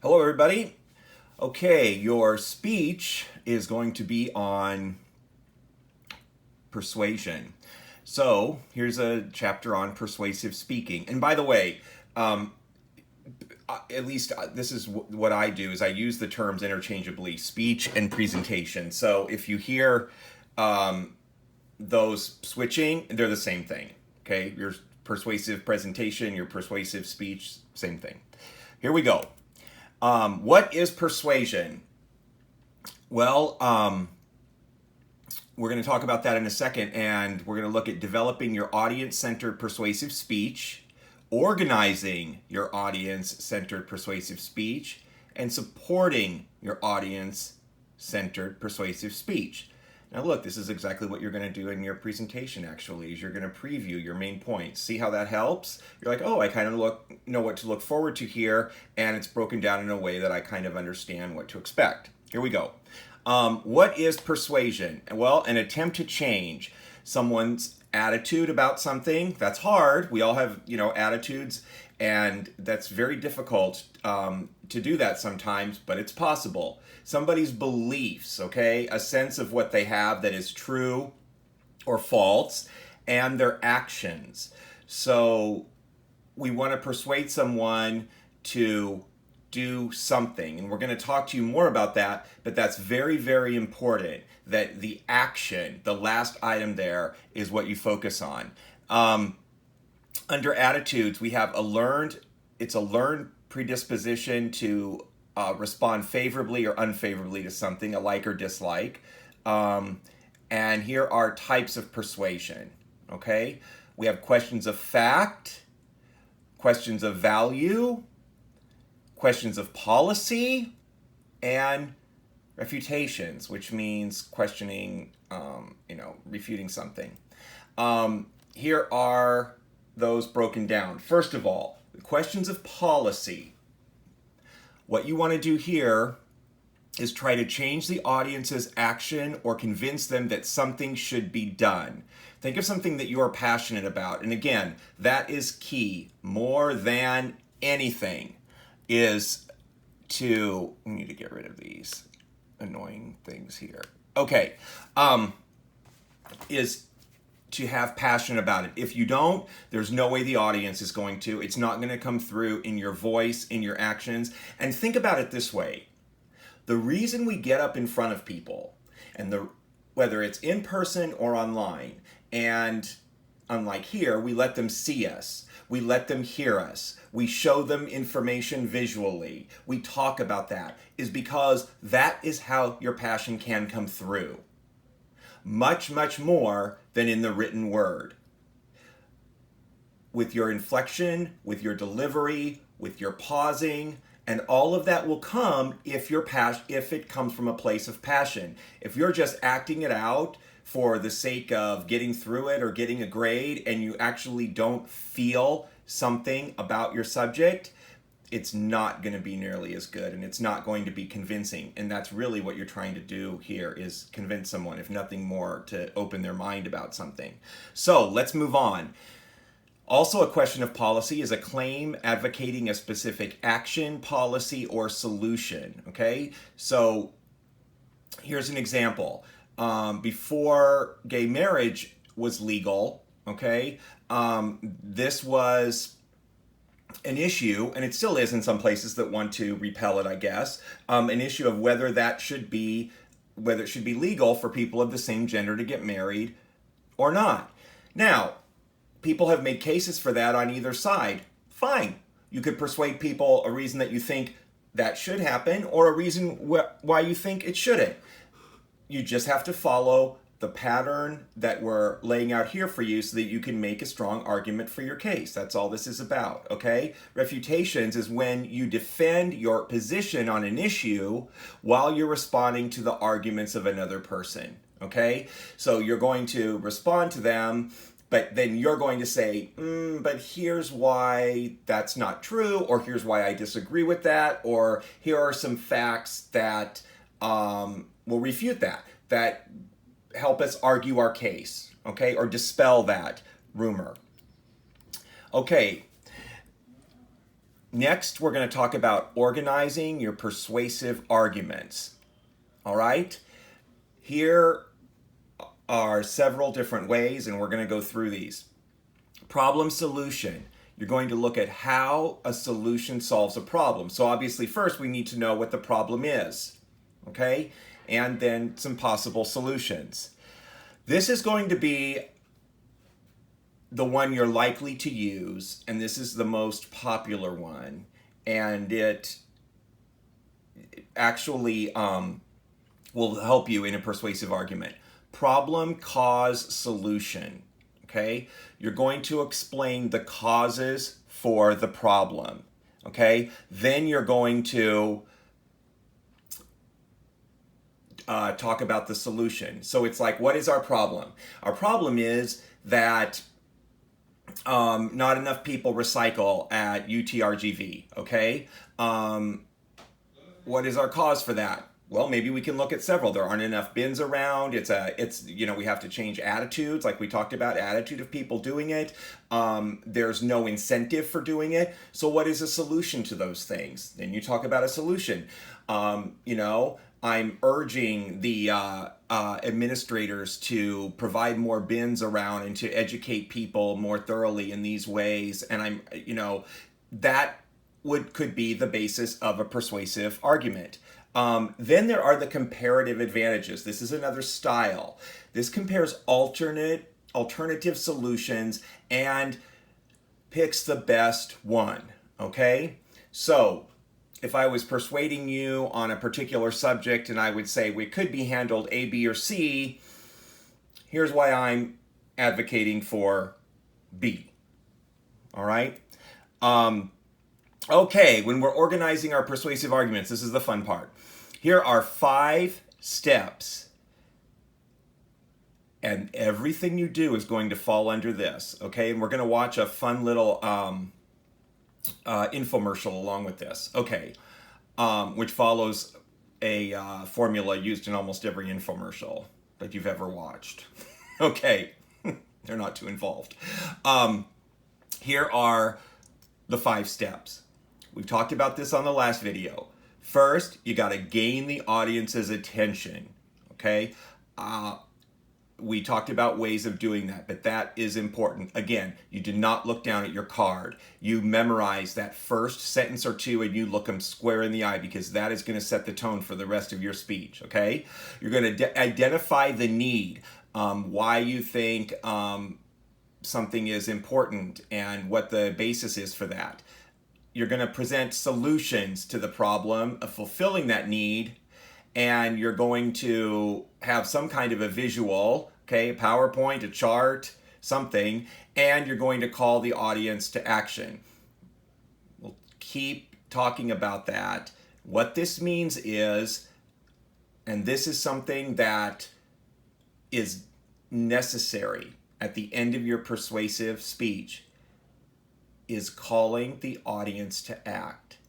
Hello, everybody. Okay, your speech is going to be on persuasion. So, here's a chapter on persuasive speaking. And by the way, at least this is what I do is I use the terms interchangeably, speech and presentation. So, if you hear those switching, they're the same thing. Okay, your persuasive presentation, your persuasive speech, same thing. Here we go. What is persuasion? Well, we're going to talk about that in a second, and we're going to look at developing your audience-centered persuasive speech, organizing your audience-centered persuasive speech, and supporting your audience-centered persuasive speech. Now look, this is exactly what you're going to do in your presentation, actually, is you're going to preview your main points. See how that helps? You're like, oh, I kind of know what to look forward to here, and it's broken down in a way that I kind of understand what to expect. Here we go. What is persuasion? Well, an attempt to change someone's attitude about something. That's hard. We all have, attitudes, and that's very difficult to do that sometimes, but it's possible. Somebody's beliefs, okay, a sense of what they have that is true or false, and their actions. So we want to persuade someone to do something, and we're going to talk to you more about that, but that's very, very important that the action, the last item there, is what you focus on. Under attitudes, we have a learned predisposition to respond favorably or unfavorably to something, a like or dislike. And here are types of persuasion, okay? We have questions of fact, questions of value, questions of policy, and refutations, which means questioning, refuting something. Here are those broken down. First of all, questions of policy. What you want to do here is try to change the audience's action or convince them that something should be done. Think of something that you are passionate about. And again, that is key. More than anything is we need to get rid of these annoying things here. Okay. Is to have passion about it. If you don't, there's no way the audience is going to. It's not going to come through in your voice, in your actions. And think about it this way. The reason we get up in front of people, and whether it's in person or online, and unlike here, we let them see us. We let them hear us. We show them information visually. We talk about that, is because that is how your passion can come through. Much, much more than in the written word. With your inflection, with your delivery, with your pausing, and all of that will come if it comes from a place of passion. If you're just acting it out for the sake of getting through it or getting a grade, and you actually don't feel something about your subject, it's not going to be nearly as good, and it's not going to be convincing. And that's really what you're trying to do here, is convince someone, if nothing more, to open their mind about something. So let's move on. Also, a question of policy is a claim advocating a specific action, policy, or solution. Okay, so here's an example. Before gay marriage was legal, okay, this was an issue, and it still is in some places that want to repel it, I guess, an issue of whether it should be legal for people of the same gender to get married or not. Now, people have made cases for that on either side. Fine. You could persuade people a reason that you think that should happen, or a reason why you think it shouldn't. You just have to follow the pattern that we're laying out here for you so that you can make a strong argument for your case. That's all this is about, okay? Refutations is when you defend your position on an issue while you're responding to the arguments of another person, okay? So you're going to respond to them, but then you're going to say, but here's why that's not true, or here's why I disagree with that, or here are some facts that will refute that help us argue our case, okay, or dispel that rumor. Okay, Next, we're going to talk about organizing your persuasive arguments. All right? Here are several different ways, and we're going to go through these. Problem solution. You're going to look at how a solution solves a problem. So obviously, first, we need to know what the problem is, okay? And then some possible solutions. This is going to be the one you're likely to use, and this is the most popular one, and it actually will help you in a persuasive argument. Problem, cause, solution. Okay? You're going to explain the causes for the problem. Okay? Then you're going to talk about the solution. So it's like, what is our problem? Our problem is that not enough people recycle at UTRGV. Okay? What is our cause for that? Well, maybe we can look at several. There aren't enough bins around. We have to change attitudes, like we talked about, attitude of people doing it. There's no incentive for doing it. So what is a solution to those things? Then you talk about a solution. I'm urging the administrators to provide more bins around and to educate people more thoroughly in these ways. And that could be the basis of a persuasive argument. Then there are the comparative advantages. This is another style. This compares alternative solutions and picks the best one. Okay? So, if I was persuading you on a particular subject and I would say we could be handled A, B, or C, here's why I'm advocating for B. All right? Okay, when we're organizing our persuasive arguments, this is the fun part. Here are 5 steps, and everything you do is going to fall under this, okay? And we're going to watch a fun little infomercial along with this, okay, which follows a formula used in almost every infomercial that you've ever watched. Okay, they're not too involved. Here are the 5 steps. We've talked about this on the last video. First, you got to gain the audience's attention, okay? We talked about ways of doing that, but that is important. Again, you do not look down at your card. You memorize that first sentence or two and you look them square in the eye, because that is going to set the tone for the rest of your speech, okay? You're going to identify the need, why you think something is important and what the basis is for that. You're going to present solutions to the problem of fulfilling that need, and you're going to have some kind of a visual, okay, a PowerPoint, a chart, something, and you're going to call the audience to action. We'll keep talking about that. What this means is, and this is something that is necessary at the end of your persuasive speech, is calling the audience to act.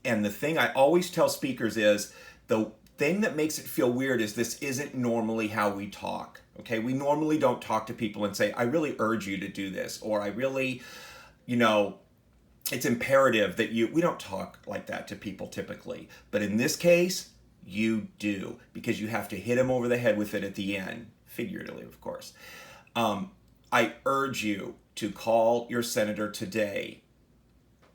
And the thing I always tell speakers is, the thing that makes it feel weird is this isn't normally how we talk. Okay, we normally don't talk to people and say, I really urge you to do this, or I really, it's imperative that we don't talk like that to people typically. But in this case, you do, because you have to hit them over the head with it at the end, figuratively, of course. I urge you to call your senator today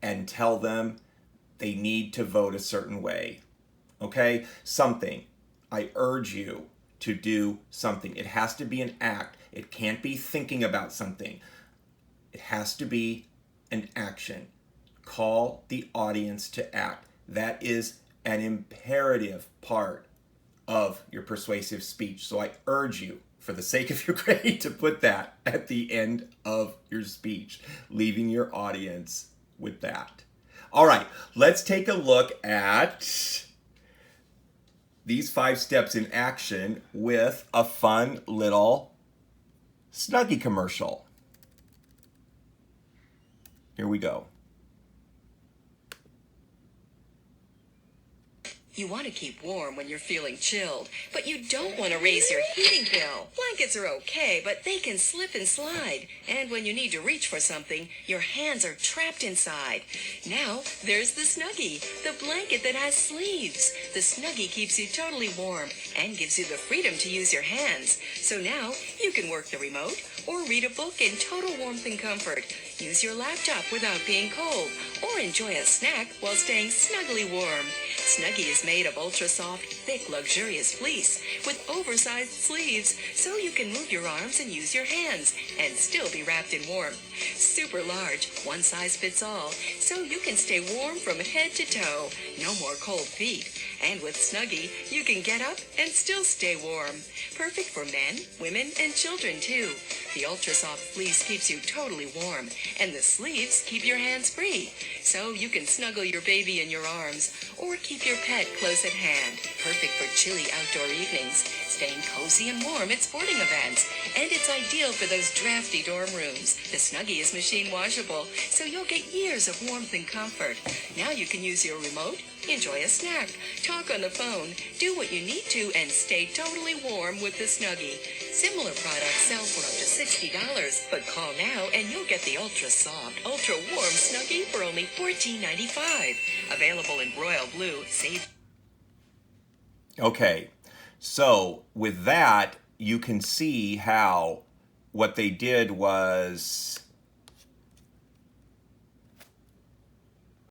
and tell them they need to vote a certain way. Okay? Something. I urge you to do something. It has to be an act. It can't be thinking about something. It has to be an action. Call the audience to act. That is an imperative part of your persuasive speech. So I urge you, for the sake of your grade, to put that at the end of your speech, leaving your audience with that. All right, let's take a look at these 5 steps in action with a fun little Snuggie commercial. Here we go. You want to keep warm when you're feeling chilled, but you don't want to raise your heating bill. Blankets are okay, but they can slip and slide. And when you need to reach for something, your hands are trapped inside. Now, there's the Snuggie, the blanket that has sleeves. The Snuggie keeps you totally warm and gives you the freedom to use your hands. So now, you can work the remote or read a book in total warmth and comfort. Use your laptop without being cold, or enjoy a snack while staying snugly warm. Snuggie is made of ultra-soft, thick, luxurious fleece with oversized sleeves, so you can move your arms and use your hands and still be wrapped in warmth. Super large, one size fits all, so you can stay warm from head to toe. No more cold feet. And with Snuggie, you can get up and still stay warm. Perfect for men, women, and children too. The ultra-soft fleece keeps you totally warm, and the sleeves keep your hands free, so you can snuggle your baby in your arms or keep your pet close at hand. Perfect for chilly outdoor evenings, staying cozy and warm at sporting events, and it's ideal for those drafty dorm rooms. The Snuggie is machine washable, so you'll get years of warmth and comfort. Now you can use your remote, enjoy a snack, talk on the phone, do what you need to, and stay totally warm with the Snuggie. Similar products sell for up to $60, but call now and you'll get the ultra-soft, ultra-warm Snuggie for only $14.95. Available in royal blue. Save. Okay, so with that, you can see how what they did was